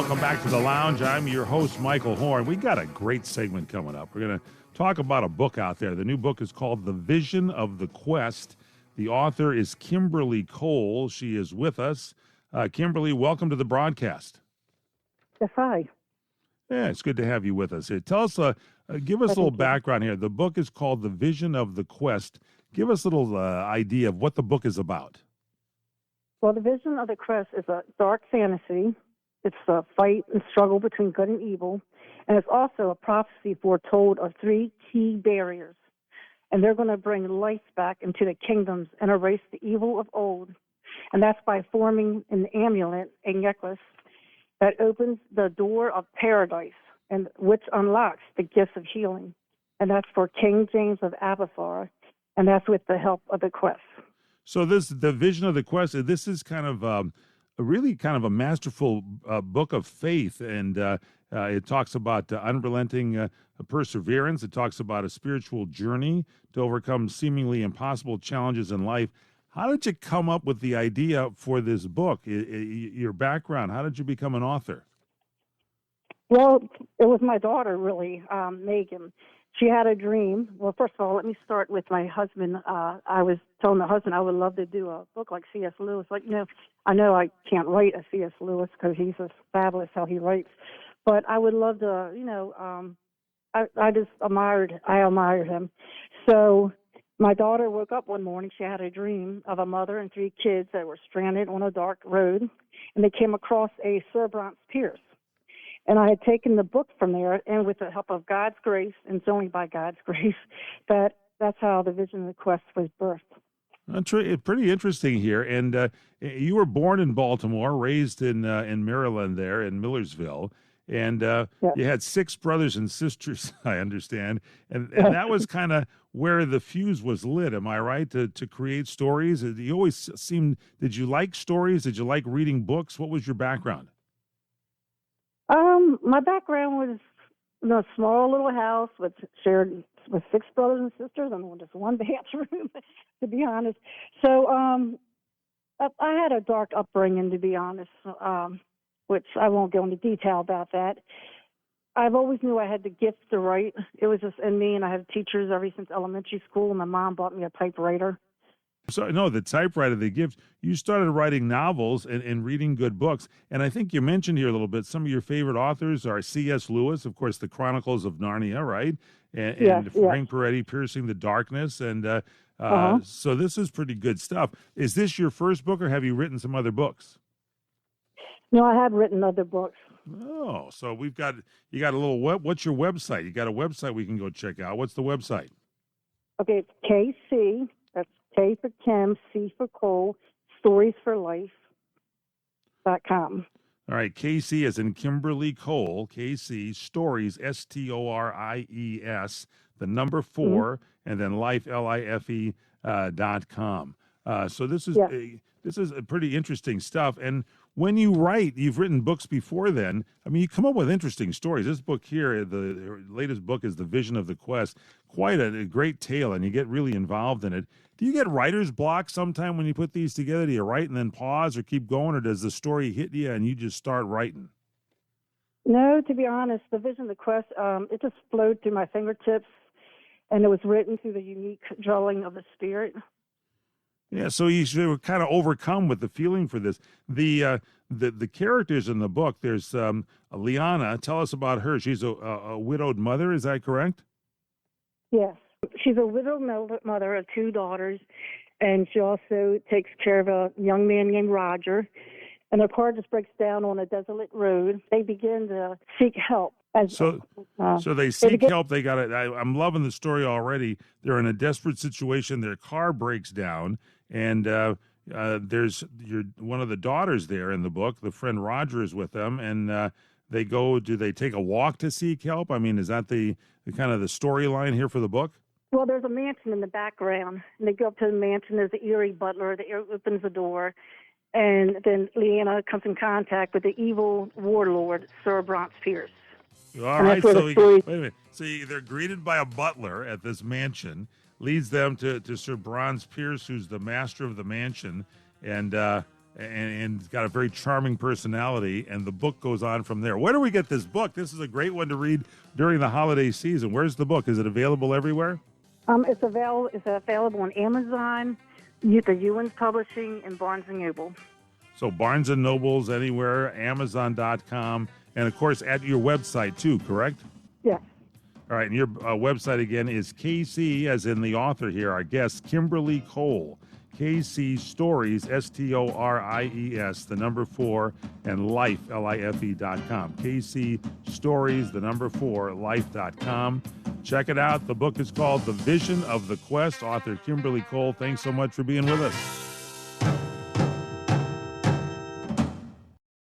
Welcome back to the lounge. I'm your host, Michael Horn. We got a great segment coming up. We're going to talk about a book out there. The new book is called The Vision of the Quest. The author is Kimberly Cole. She is with us. Kimberly, welcome to the broadcast. Yes, hi. Yeah, it's good to have you with us here. Tell us, give us a little background here. The book is called The Vision of the Quest. Give us a little idea of what the book is about. Well, The Vision of the Quest is a dark fantasy. It's a fight and struggle between good and evil. And it's also a prophecy foretold of 3 key barriers. And they're going to bring life back into the kingdoms and erase the evil of old. And that's by forming an amulet, a necklace, that opens the door of paradise, and which unlocks the gifts of healing. And that's for King James of Abathar, and that's with the help of the quest. So the Vision of the Quest, this is kind of a masterful book of faith, and it talks about unrelenting perseverance. It talks about a spiritual journey to overcome seemingly impossible challenges in life. How did you come up with the idea for this book? Your background, how did you become an author? Well, it was my daughter, really, Megan. She had a dream. Well, first of all, let me start with my husband. I was telling my husband I would love to do a book like C.S. Lewis. Like, I know I can't write a C.S. Lewis because he's just fabulous how he writes. But I would love to, I just admired him. So my daughter woke up one morning. She had a dream of a mother and 3 kids that were stranded on a dark road, and they came across a Sir Bronze Pierce. And I had taken the book from there, and with the help of God's grace, and it's only by God's grace, that's how the Vision of the Quest was birthed. That's pretty interesting here. And you were born in Baltimore, raised in Maryland there in Millersville. And you had 6 brothers and sisters, I understand. And that was kind of where the fuse was lit, am I right, to create stories? You always did you like stories? Did you like reading books? What was your background? My background was in a small little house shared with 6 brothers and sisters and just one bathroom, to be honest. So I had a dark upbringing, to be honest, which I won't go into detail about that. I've always knew I had the gift to write. It was just in me, and I had teachers ever since elementary school, and my mom bought me a typewriter. So, no, the typewriter, the gift, you started writing novels and reading good books. And I think you mentioned here a little bit, some of your favorite authors are C.S. Lewis, of course, The Chronicles of Narnia, right? And Frank Peretti, Piercing the Darkness. And so this is pretty good stuff. Is this your first book, or have you written some other books? No, I have written other books. Oh, so you got a little, what's your website? You got a website we can go check out. What's the website? Okay, it's KC. That's K for Kim, C for Cole, storiesforlife.com. All right, KC as in Kimberly Cole, KC, stories, STORIES, the number 4, and then life, LIFE.com. So this is a pretty interesting stuff. And when you write, you've written books before then. I mean, you come up with interesting stories. This book here, the latest book is The Vision of the Quest. Quite a great tale, and you get really involved in it. Do you get writer's block sometime when you put these together? Do you write and then pause or keep going, or does the story hit you and you just start writing? No, to be honest, The Vision of the Quest, it just flowed through my fingertips, and it was written through the unique drawing of the spirit. Yeah, so you should kind of overcome with the feeling for this. The characters in the book, there's Liana. Tell us about her. She's a widowed mother, is that correct? Yes. She's a widowed mother of 2 daughters, and she also takes care of a young man named Roger. And their car just breaks down on a desolate road. They begin to seek help. So they seek help. They got it. I'm loving the story already. They're in a desperate situation. Their car breaks down, and there's one of the daughters there in the book. The friend Roger is with them, and they go. Do they take a walk to seek help? I mean, is that the kind of the storyline here for the book? Well, there's a mansion in the background, and they go up to the mansion. There's an eerie butler that opens the door, and then Liana comes in contact with the evil warlord, Sir Bronze Pierce. All right, so wait a minute. So they're greeted by a butler at this mansion, leads them to Sir Bronze Pierce, who's the master of the mansion, and and it's got a very charming personality, and the book goes on from there. Where do we get this book? This is a great one to read during the holiday season. Where's the book? Is it available everywhere? It's available on Amazon, the Ewan's Publishing, and Barnes and Noble. So Barnes and Nobles, anywhere, Amazon.com, and of course at your website too, correct? Yes. All right, and your website again is KC, as in the author here, our guest, Kimberly Cole. KC Stories, STORIES, the number 4, and life, LIFE.com. KC Stories, the number 4, life.com. Check it out. The book is called The Vision of the Quest. Author Kimberly Cole, thanks so much for being with us.